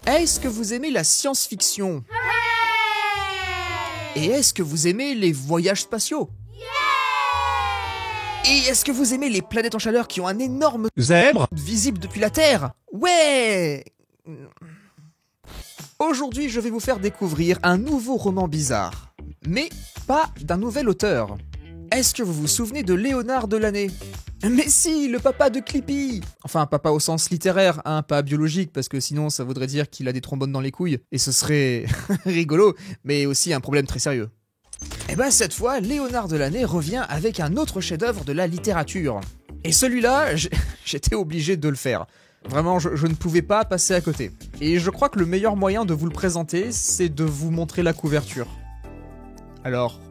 Est-ce que vous aimez la science-fiction? Et est-ce que vous aimez les voyages spatiaux? Et est-ce que vous aimez les planètes en chaleur qui ont un énorme Zèbre visible depuis la Terre? Ouais! Aujourd'hui, je vais vous faire découvrir un nouveau roman bizarre, mais pas d'un nouvel auteur. Est-ce que vous vous souvenez de Léonard Delaunay? Mais si, le papa de Clippy! Enfin, papa au sens littéraire, hein, pas biologique, parce que sinon ça voudrait dire qu'il a des trombones dans les couilles, et ce serait rigolo, mais aussi un problème très sérieux. Et ben cette fois, Léonard Delaunay revient avec un autre chef-d'œuvre de la littérature. Et celui-là, j'étais obligé de le faire. Vraiment, je ne pouvais pas passer à côté. Et je crois que le meilleur moyen de vous le présenter, c'est de vous montrer la couverture. Alors...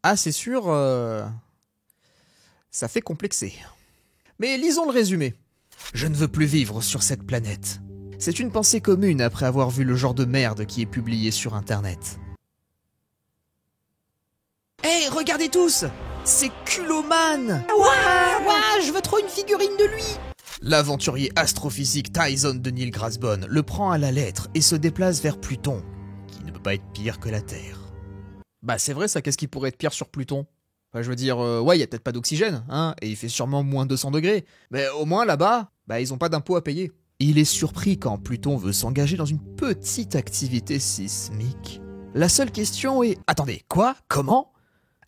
Ah, c'est sûr, ça fait complexer. Mais lisons le résumé. Je ne veux plus vivre sur cette planète. C'est une pensée commune après avoir vu le genre de merde qui est publié sur Internet. Hey, regardez tous! C'est Culoman! Ouah, je veux trop une figurine de lui! L'aventurier astrophysique Tyson de Neil deGrasse Tyson le prend à la lettre et se déplace vers Pluton, qui ne peut pas être pire que la Terre. Bah c'est vrai ça, qu'est-ce qui pourrait être pire sur Pluton? Enfin, je veux dire, ouais, y a peut-être pas d'oxygène, hein, et il fait sûrement moins 200 degrés. Mais au moins là-bas, bah ils ont pas d'impôts à payer. Il est surpris quand Pluton veut s'engager dans une petite activité sismique. La seule question est... Attendez, quoi? Comment?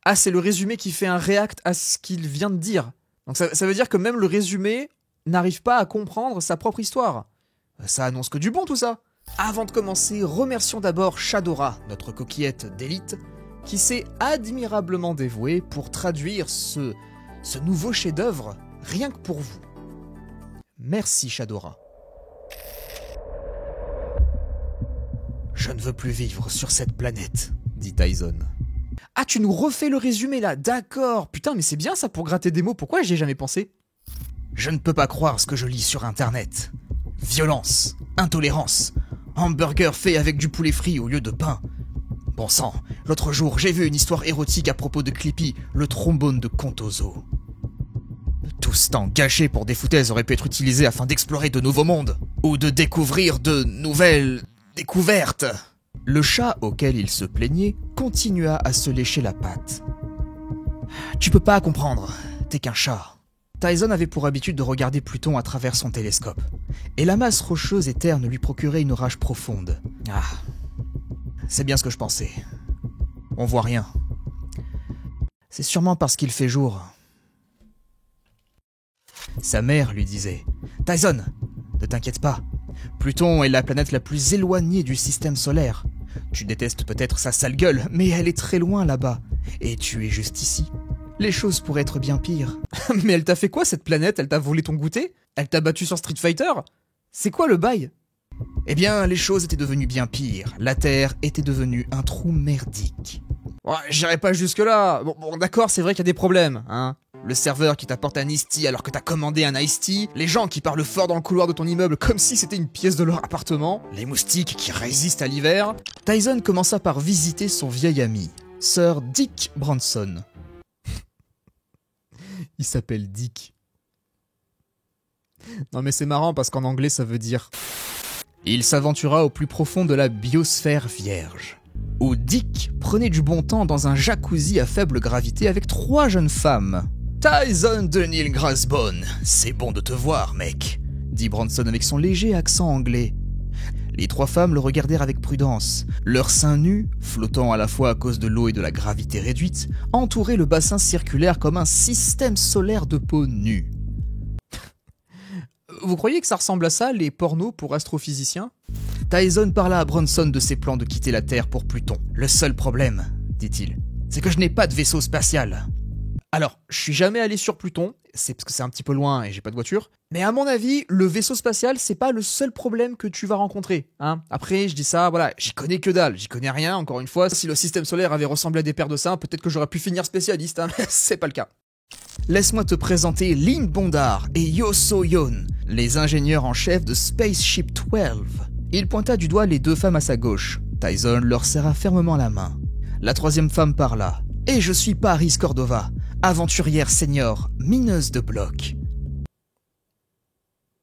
Ah, c'est le résumé qui fait un react à ce qu'il vient de dire. Donc ça veut dire que même le résumé n'arrive pas à comprendre sa propre histoire. Ça annonce que du bon tout ça. Avant de commencer, remercions d'abord Shadora, notre coquillette d'élite, qui s'est admirablement dévoué pour traduire ce nouveau chef-d'œuvre rien que pour vous. Merci Shadora. Je ne veux plus vivre sur cette planète, dit Tyson. Ah, tu nous refais le résumé là, d'accord. Putain, mais c'est bien ça pour gratter des mots, pourquoi j'y ai jamais pensé? Je ne peux pas croire ce que je lis sur Internet. Violence, intolérance, hamburger fait avec du poulet frit au lieu de pain. Bon sang, l'autre jour, j'ai vu une histoire érotique à propos de Clippy, le trombone de Contoso. Tout ce temps gâché pour des foutaises aurait pu être utilisé afin d'explorer de nouveaux mondes, ou de découvrir de nouvelles découvertes. Le chat auquel il se plaignait continua à se lécher la patte. Tu peux pas comprendre, t'es qu'un chat. Tyson avait pour habitude de regarder Pluton à travers son télescope, et la masse rocheuse et terne lui procurait une rage profonde. Ah... C'est bien ce que je pensais. On voit rien. C'est sûrement parce qu'il fait jour. Sa mère lui disait « Tyson, ne t'inquiète pas. Pluton est la planète la plus éloignée du système solaire. Tu détestes peut-être sa sale gueule, mais elle est très loin là-bas. Et tu es juste ici. Les choses pourraient être bien pires. » Mais elle t'a fait quoi cette planète? Elle t'a volé ton goûter? Elle t'a battu sur Street Fighter? C'est quoi le bail? Eh bien, les choses étaient devenues bien pires. La Terre était devenue un trou merdique. Ouais, j'irai pas jusque-là. Bon d'accord, c'est vrai qu'il y a des problèmes, hein. Le serveur qui t'apporte un iced tea alors que t'as commandé un iced tea, les gens qui parlent fort dans le couloir de ton immeuble comme si c'était une pièce de leur appartement, les moustiques qui résistent à l'hiver. Tyson commença par visiter son vieil ami, Sir Dick Branson. Il s'appelle Dick. Non mais c'est marrant parce qu'en anglais ça veut dire... Il s'aventura au plus profond de la biosphère vierge, où Dick prenait du bon temps dans un jacuzzi à faible gravité avec 3 jeunes femmes. Tyson de Neil deGrasse Tyson, c'est bon de te voir, mec, dit Branson avec son léger accent anglais. Les 3 femmes le regardèrent avec prudence. Leurs seins nus, flottant à la fois à cause de l'eau et de la gravité réduite, entouraient le bassin circulaire comme un système solaire de peau nue. Vous croyez que ça ressemble à ça, les pornos pour astrophysiciens? Tyson parla à Branson de ses plans de quitter la Terre pour Pluton. Le seul problème, dit-il, c'est que je n'ai pas de vaisseau spatial. Alors, je suis jamais allé sur Pluton, c'est parce que c'est un petit peu loin et j'ai pas de voiture, mais à mon avis, le vaisseau spatial, c'est pas le seul problème que tu vas rencontrer, hein. Après, je dis ça, voilà, j'y connais que dalle, j'y connais rien, encore une fois, si le système solaire avait ressemblé à des paires de seins, peut-être que j'aurais pu finir spécialiste, hein, mais c'est pas le cas. Laisse-moi te présenter Lynn Bondar et Yo So-yeon, les ingénieurs en chef de Spaceship 12. Il pointa du doigt les deux femmes à sa gauche. Tyson leur serra fermement la main. La troisième femme parla. « Et je suis Paris Cordova, aventurière senior, mineuse de blocs. »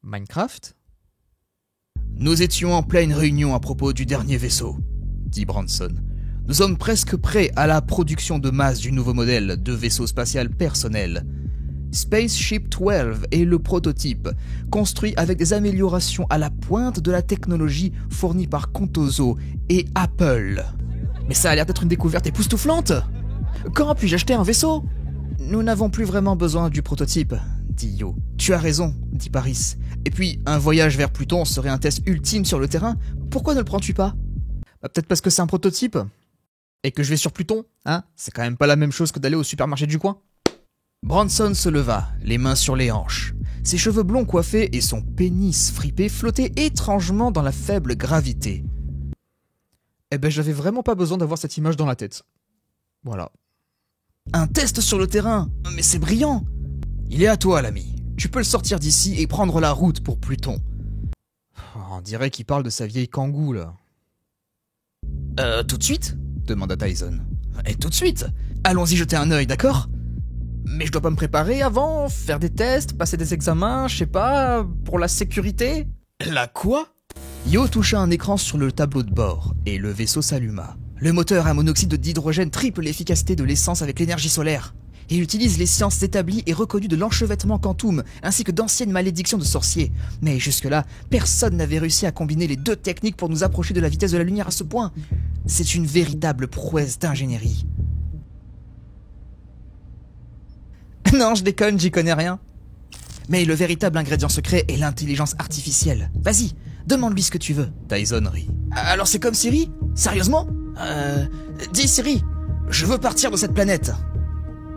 Minecraft ? Nous étions en pleine réunion à propos du dernier vaisseau, dit Branson. Nous sommes presque prêts à la production de masse du nouveau modèle de vaisseau spatial personnel. Spaceship 12 est le prototype, construit avec des améliorations à la pointe de la technologie fournie par Contoso et Apple. Mais ça a l'air d'être une découverte époustouflante. Quand puis-je acheter un vaisseau ? Nous n'avons plus vraiment besoin du prototype, dit Yo. Tu as raison, dit Paris. Et puis, un voyage vers Pluton serait un test ultime sur le terrain. Pourquoi ne le prends-tu pas ? Peut-être parce que c'est un prototype. Et que je vais sur Pluton, hein ? C'est quand même pas la même chose que d'aller au supermarché du coin. Branson se leva, les mains sur les hanches. Ses cheveux blonds coiffés et son pénis fripé flottaient étrangement dans la faible gravité. Eh ben, j'avais vraiment pas besoin d'avoir cette image dans la tête. Voilà. Un test sur le terrain ? Mais c'est brillant ! Il est à toi, l'ami. Tu peux le sortir d'ici et prendre la route pour Pluton. On dirait qu'il parle de sa vieille Kangoo, là. Tout de suite ? Demanda Tyson. Et tout de suite ? Allons-y jeter un œil, d'accord ? Mais je dois pas me préparer avant, faire des tests, passer des examens, je sais pas, pour la sécurité ? La quoi ? Yo toucha un écran sur le tableau de bord, et le vaisseau s'alluma. Le moteur à monoxyde d'hydrogène triple l'efficacité de l'essence avec l'énergie solaire. Il utilise les sciences établies et reconnues de l'enchevêtrement quantum, ainsi que d'anciennes malédictions de sorciers. Mais jusque-là, personne n'avait réussi à combiner les deux techniques pour nous approcher de la vitesse de la lumière à ce point. C'est une véritable prouesse d'ingénierie. Non, je déconne, j'y connais rien. Mais le véritable ingrédient secret est l'intelligence artificielle. Vas-y, demande-lui ce que tu veux. Tyson rit. Alors c'est comme Siri ? Sérieusement ? Dis Siri, je veux partir de cette planète.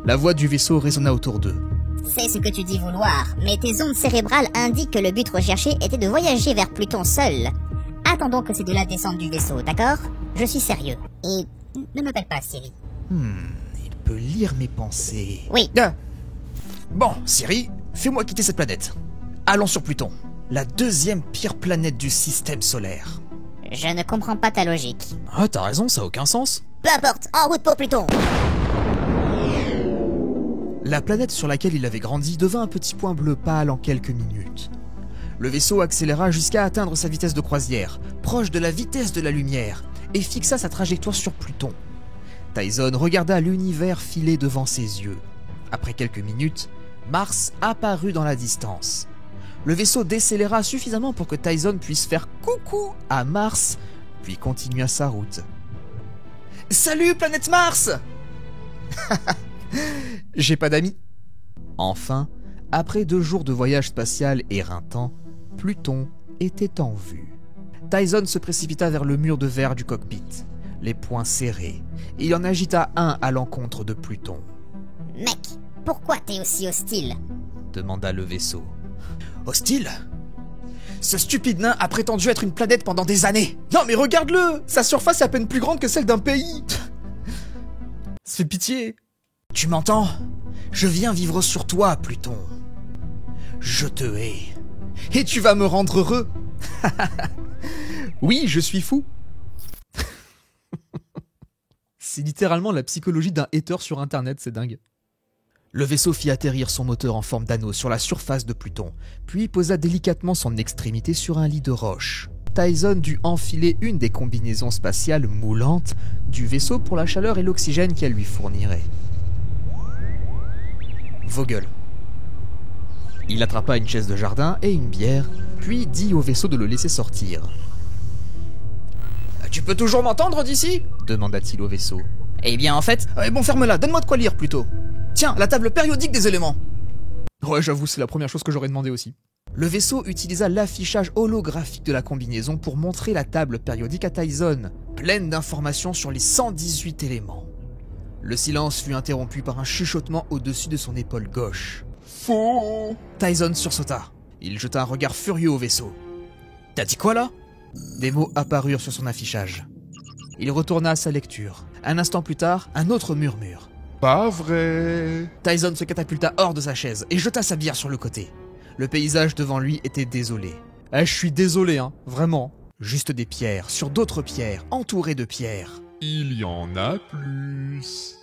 La voix du vaisseau résonna autour d'eux. C'est ce que tu dis vouloir, mais tes ondes cérébrales indiquent que le but recherché était de voyager vers Pluton seul. Attendons que ces deux-là descendent du vaisseau, d'accord ? Je suis sérieux. Et ne m'appelle pas Siri. Il peut lire mes pensées. Oui. Bon, Siri, fais-moi quitter cette planète. Allons sur Pluton, la deuxième pire planète du système solaire. Je ne comprends pas ta logique. Ah, t'as raison, ça a aucun sens. Peu importe, en route pour Pluton. La planète sur laquelle il avait grandi devint un petit point bleu pâle en quelques minutes. Le vaisseau accéléra jusqu'à atteindre sa vitesse de croisière, proche de la vitesse de la lumière, et fixa sa trajectoire sur Pluton. Tyson regarda l'univers filer devant ses yeux. Après quelques minutes, Mars apparut dans la distance. Le vaisseau décéléra suffisamment pour que Tyson puisse faire coucou à Mars, puis continua sa route. « Salut, planète Mars !» J'ai pas d'amis. Enfin, après 2 jours de voyage spatial éreintant, Pluton était en vue. Tyson se précipita vers le mur de verre du cockpit, les poings serrés. Il en agita un à l'encontre de Pluton. « Mec, pourquoi t'es aussi hostile ?» demanda le vaisseau. « Hostile ? Ce stupide nain a prétendu être une planète pendant des années. Non mais regarde-le, sa surface est à peine plus grande que celle d'un pays. Ça fait pitié. Tu m'entends ? Je viens vivre sur toi, Pluton. Je te hais. Et tu vas me rendre heureux. Oui, je suis fou. C'est littéralement la psychologie d'un hater sur internet, c'est dingue. Le vaisseau fit atterrir son moteur en forme d'anneau sur la surface de Pluton, puis posa délicatement son extrémité sur un lit de roche. Tyson dut enfiler une des combinaisons spatiales moulantes du vaisseau pour la chaleur et l'oxygène qu'elle lui fournirait. Vogel. Il attrapa une chaise de jardin et une bière, puis dit au vaisseau de le laisser sortir. « Tu peux toujours m'entendre d'ici ?» demanda-t-il au vaisseau. « Eh bien en fait... bon, ferme-la, donne-moi de quoi lire plutôt. Tiens, la table périodique des éléments. » Ouais, j'avoue, c'est la première chose que j'aurais demandé aussi. Le vaisseau utilisa l'affichage holographique de la combinaison pour montrer la table périodique à Tyson, pleine d'informations sur les 118 éléments. Le silence fut interrompu par un chuchotement au-dessus de son épaule gauche. « Faux !» Tyson sursauta. Il jeta un regard furieux au vaisseau. « T'as dit quoi là ?» Des mots apparurent sur son affichage. Il retourna à sa lecture. Un instant plus tard, un autre murmure. « Pas vrai. Tyson se catapulta hors de sa chaise et jeta sa bière sur le côté. Le paysage devant lui était désolé. Je suis désolé, hein, vraiment. Juste des pierres, sur d'autres pierres, entourées de pierres. Il y en a plus.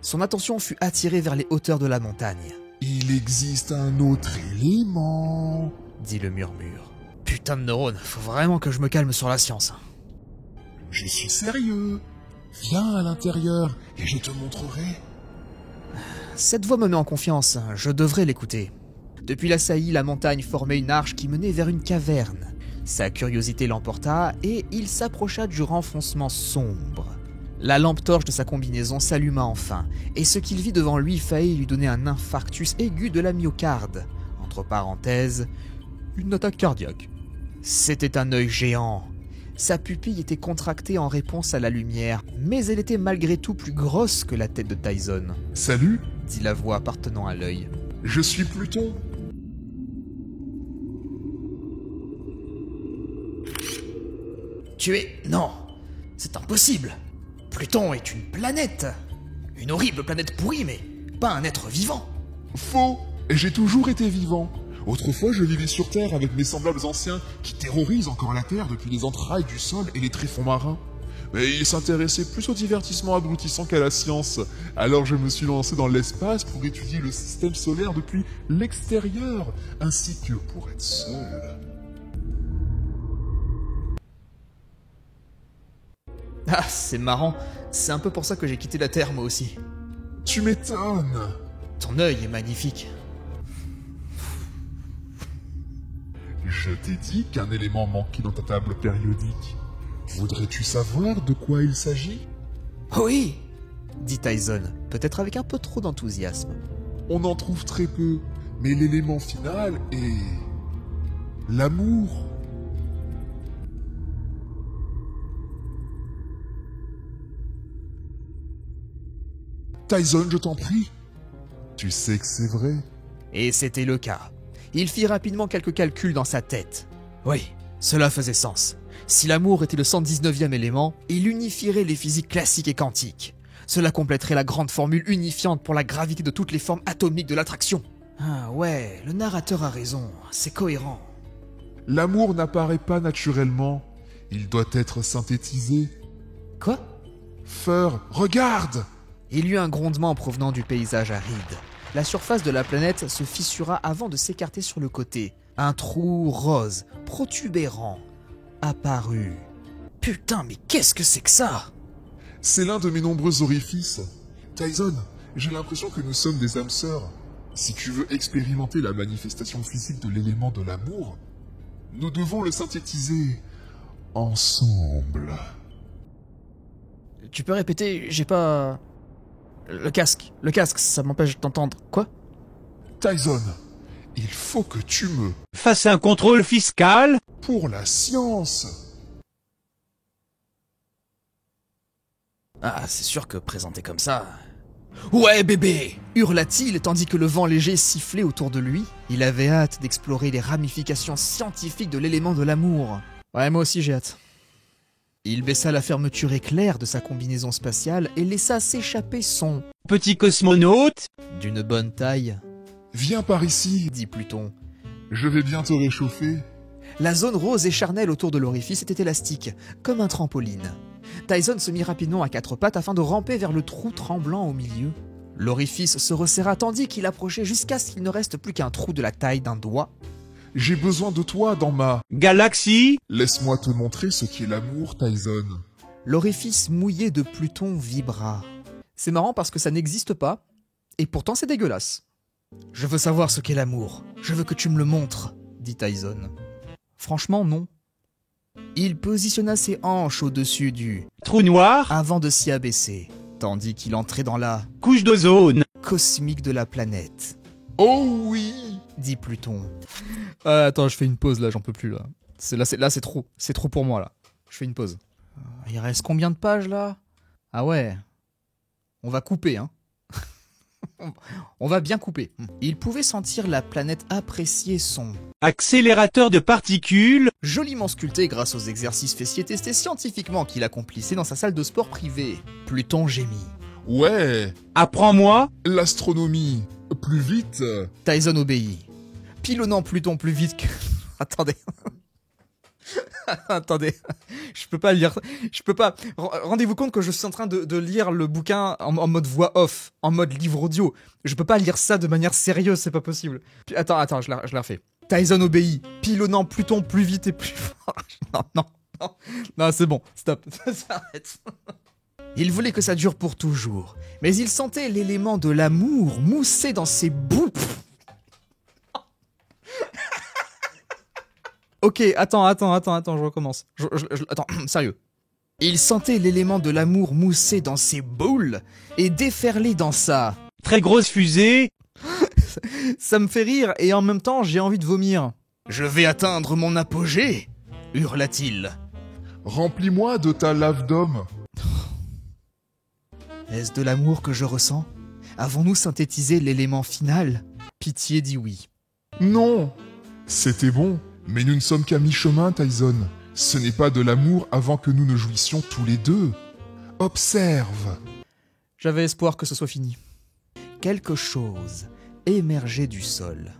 Son attention fut attirée vers les hauteurs de la montagne. Il existe un autre élément, dit le murmure. Putain de neurones, faut vraiment que je me calme sur la science. Je suis sérieux. Viens à l'intérieur et je te montrerai. Cette voix me met en confiance, je devrais l'écouter. Depuis la saillie, la montagne formait une arche qui menait vers une caverne. Sa curiosité l'emporta et il s'approcha du renfoncement sombre. La lampe torche de sa combinaison s'alluma enfin, et ce qu'il vit devant lui faillit lui donner un infarctus aigu de la myocarde. Entre parenthèses, une attaque cardiaque. C'était un œil géant. Sa pupille était contractée en réponse à la lumière, mais elle était malgré tout plus grosse que la tête de Tyson. « Salut !» dit la voix appartenant à l'œil. « Je suis Pluton !» Tu es... Non, c'est impossible. Pluton est une planète. Une horrible planète pourrie, mais pas un être vivant. Faux. Et j'ai toujours été vivant. Autrefois, je vivais sur Terre avec mes semblables anciens qui terrorisent encore la Terre depuis les entrailles du sol et les tréfonds marins. Mais ils s'intéressaient plus au divertissement abrutissant qu'à la science. Alors je me suis lancé dans l'espace pour étudier le système solaire depuis l'extérieur, ainsi que pour être seul. Ah, c'est marrant. C'est un peu pour ça que j'ai quitté la Terre, moi aussi. Tu m'étonnes. Ton œil est magnifique. Je t'ai dit qu'un élément manquait dans ta table périodique. Voudrais-tu savoir de quoi il s'agit? Oui, dit Tyson, peut-être avec un peu trop d'enthousiasme. On en trouve très peu, mais l'élément final est... l'amour. Tyson, je t'en prie. Tu sais que c'est vrai. Et c'était le cas. Il fit rapidement quelques calculs dans sa tête. Oui, cela faisait sens. Si l'amour était le 119e élément, il unifierait les physiques classiques et quantiques. Cela compléterait la grande formule unifiante pour la gravité de toutes les formes atomiques de l'attraction. Ah ouais, le narrateur a raison, c'est cohérent. L'amour n'apparaît pas naturellement. Il doit être synthétisé. Quoi? Fur, regarde! Il y eut un grondement provenant du paysage aride. La surface de la planète se fissura avant de s'écarter sur le côté. Un trou rose, protubérant, apparut. Putain, mais qu'est-ce que c'est que ça? C'est l'un de mes nombreux orifices. Tyson, j'ai l'impression que nous sommes des âmes sœurs. Si tu veux expérimenter la manifestation physique de l'élément de l'amour, nous devons le synthétiser ensemble. Tu peux répéter, j'ai pas... Le casque, ça m'empêche d'entendre. Quoi? Tyson, il faut que tu me... Fasses un contrôle fiscal? Pour la science. Ah, c'est sûr que présenté comme ça... Ouais, bébé! Hurla-t-il tandis que le vent léger sifflait autour de lui. Il avait hâte d'explorer les ramifications scientifiques de l'élément de l'amour. Ouais, moi aussi j'ai hâte. Il baissa la fermeture éclair de sa combinaison spatiale et laissa s'échapper son... Petit cosmonaute? D'une bonne taille, Viens par ici, dit Pluton. je vais bien te réchauffer. La zone rose et charnelle autour de l'orifice était élastique, comme un trampoline. Tyson se mit rapidement à quatre pattes afin de ramper vers le trou tremblant au milieu. L'orifice se resserra tandis qu'il approchait jusqu'à ce qu'il ne reste plus qu'un trou de la taille d'un doigt. J'ai besoin de toi dans ma... Galaxie? Laisse-moi te montrer ce qu'est l'amour, Tyson. L'orifice mouillé de Pluton vibra. C'est marrant parce que ça n'existe pas, et pourtant c'est dégueulasse. Je veux savoir ce qu'est l'amour. Je veux que tu me le montres, dit Tyson. Franchement, non. Il positionna ses hanches au-dessus du Trou noir? avant de s'y abaisser, tandis qu'il entrait dans la Couche d'ozone? cosmique de la planète, Oh oui! dit Pluton. Attends, je fais une pause là, j'en peux plus là. C'est trop. C'est trop pour moi là. Je fais une pause. Il reste combien de pages là? Ah ouais. On va couper, hein. On va bien couper. Il pouvait sentir la planète apprécier son Accélérateur de particules? joliment sculpté grâce aux exercices fessiers testés scientifiquement qu'il accomplissait dans sa salle de sport privée. Pluton gémit. Ouais, Apprends-moi. l'astronomie. Plus vite. Tyson obéit, pilonnant Pluton plus vite que... Attendez. Attendez. Je peux pas lire... Je peux pas... Rendez-vous compte que je suis en train de lire le bouquin en mode voix off, en mode livre audio. Je peux pas lire ça de manière sérieuse, c'est pas possible. Attends, je la refais. Tyson obéit, pilonnant Pluton plus vite et plus fort. Non, c'est bon, stop, ça arrête. Il voulait que ça dure pour toujours, mais il sentait l'élément de l'amour mousser dans ses bouts. Ok, attends, je recommence. Attends, sérieux. Il sentait l'élément de l'amour mousser dans ses boules et déferler dans sa... Très grosse fusée. Ça me fait rire et en même temps j'ai envie de vomir. Je vais atteindre mon apogée, hurla-t-il. Remplis-moi de ta lave d'homme. Est-ce de l'amour que je ressens? Avons-nous synthétisé l'élément final? Pitié dit oui. Non. C'était bon, mais nous ne sommes qu'à mi-chemin, Tyson. Ce n'est pas de l'amour avant que nous ne jouissions tous les deux. Observe. J'avais espoir que ce soit fini. Quelque chose émergeait du sol.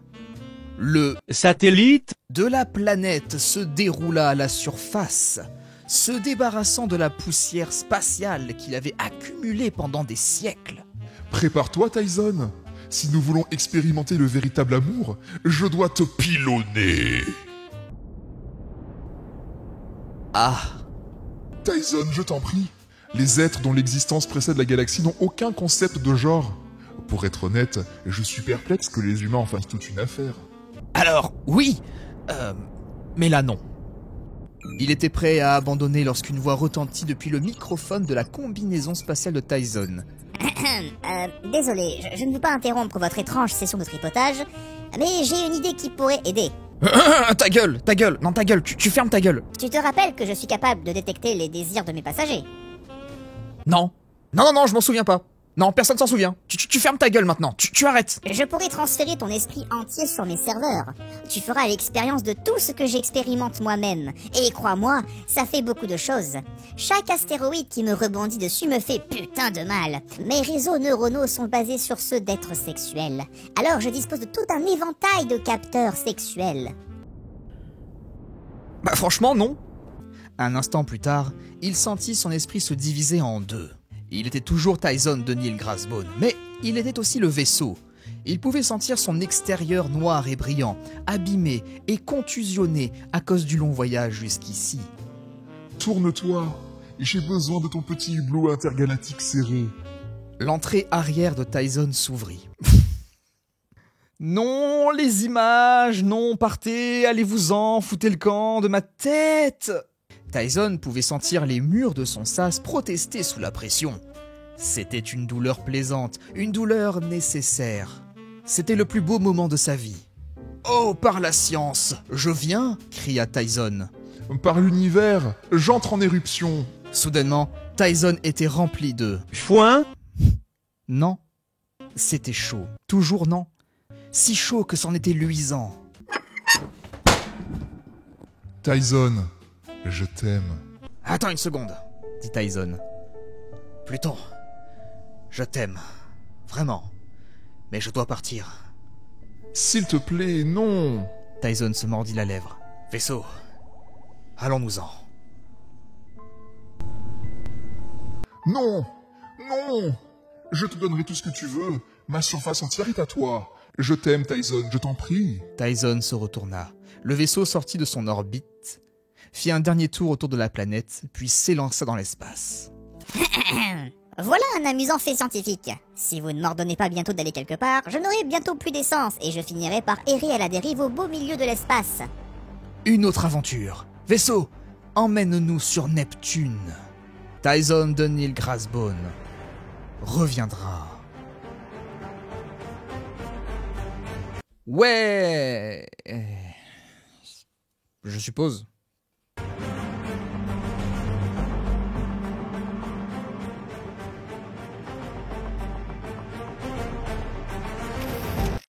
Le Satellite. de la planète se déroula à la surface, se débarrassant de la poussière spatiale qu'il avait accumulée pendant des siècles. Prépare-toi, Tyson. Si nous voulons expérimenter le véritable amour, je dois te pilonner. Ah, Tyson, je t'en prie. Les êtres dont l'existence précède la galaxie n'ont aucun concept de genre. Pour être honnête, je suis perplexe que les humains en fassent toute une affaire. alors, oui, mais là non. Il était prêt à abandonner lorsqu'une voix retentit depuis le microphone de la combinaison spatiale de Tyson. Désolé, je ne veux pas interrompre votre étrange session de tripotage, mais j'ai une idée qui pourrait aider. Ta gueule, non ta gueule, tu fermes ta gueule. Tu te rappelles que je suis capable de détecter les désirs de mes passagers? Non, je m'en souviens pas. Non, personne s'en souvient. Tu fermes ta gueule maintenant, tu arrêtes. Je pourrais transférer ton esprit entier sur mes serveurs. Tu feras l'expérience de tout ce que j'expérimente moi-même. Et crois-moi, ça fait beaucoup de choses. Chaque astéroïde qui me rebondit dessus me fait putain de mal. Mes réseaux neuronaux sont basés sur ceux d'êtres sexuels. Alors je dispose de tout un éventail de capteurs sexuels. Bah franchement non. Un instant plus tard, il sentit son esprit se diviser en deux. Il était toujours Tyson de Neil Grassbone, mais il était aussi le vaisseau. Il pouvait sentir son extérieur noir et brillant, abîmé et contusionné à cause du long voyage jusqu'ici. Tourne-toi. J'ai besoin de ton petit hublot intergalactique serré. L'entrée arrière de Tyson s'ouvrit. Non, les images, non, partez, allez-vous-en, foutez le camp de ma tête. Tyson pouvait sentir les murs de son sas protester sous la pression. C'était une douleur plaisante, une douleur nécessaire. C'était le plus beau moment de sa vie. « Oh, par la science, je viens !» cria Tyson. Par l'univers, j'entre en éruption. Soudainement, Tyson était rempli de... Foin. Non. C'était chaud. Toujours non. Si chaud que c'en était luisant. Tyson, je t'aime. Attends une seconde, dit Tyson. Pluton, je t'aime. Vraiment. Mais je dois partir. S'il te plaît, non. Tyson se mordit la lèvre. Vaisseau, allons-nous-en. Non, non. Je te donnerai tout ce que tu veux. Ma surface entière est à toi. Je t'aime, Tyson, je t'en prie. Tyson se retourna. Le vaisseau sortit de son orbite, fit un dernier tour autour de la planète, puis s'élança dans l'espace. Voilà un amusant fait scientifique. Si vous ne m'ordonnez pas bientôt d'aller quelque part, je n'aurai bientôt plus d'essence et je finirai par errer à la dérive au beau milieu de l'espace. Une autre aventure. Vaisseau, emmène-nous sur Neptune. Tyson de Neil Grassbone reviendra. Ouais. Je suppose.